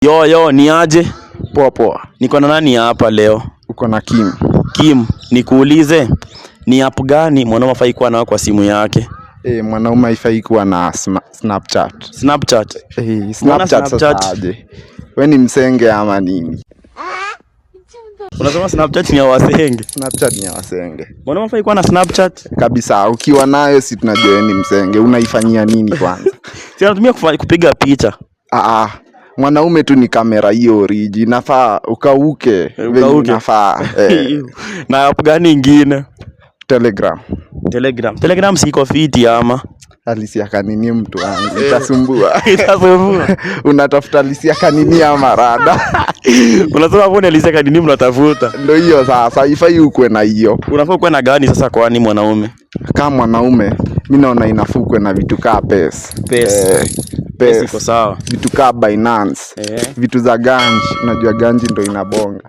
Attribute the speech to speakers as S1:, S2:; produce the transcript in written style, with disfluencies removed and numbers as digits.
S1: Yo, ni aje?
S2: Poa poa.
S1: Niko na nani hapa leo?
S2: Uko na Kim.
S1: Kim, nikuulize, ni app gani mwanaume afai kuwa nayo kwa simu yake?
S2: Mwanaume haifai kuwa na Snapchat.
S1: Snapchat?
S2: Snapchat sasa aje? Wewe ni msenge ama nini?
S1: Unasema Snapchat ni ya wasenge?
S2: Snapchat ni ya wasenge.
S1: Mwanaume afai kuwa na Snapchat?
S2: Kabisa, ukiwa nayo si tunajua wewe ni msenge. Unaifanyia nini kwanza?
S1: Si anatumia kupiga picha.
S2: Mwanaume tu ni kamera hiyo origi. Nafaa ukauke. Nafaa.
S1: Na app gani ingine?
S2: Telegram
S1: siko fiti ama?
S2: Alisia kanini mtu wangu. Itasumbua. Unatafuta Alisia kanini ama rada?
S1: Unasema hapo ni Alisia kanini mnatafuta?
S2: Ndio hiyo sasa, haifai ukwe na hiyo.
S1: Unafaa kuwa na gani sasa kwani mwanaume?
S2: Kama mwanaume, mimi naona inafaa kuwe na vitu kaa pesa.
S1: Pesa iko sawa.
S2: Vitu kaa Binance. Vitu za ganji, unajua ganji ndio inabonga.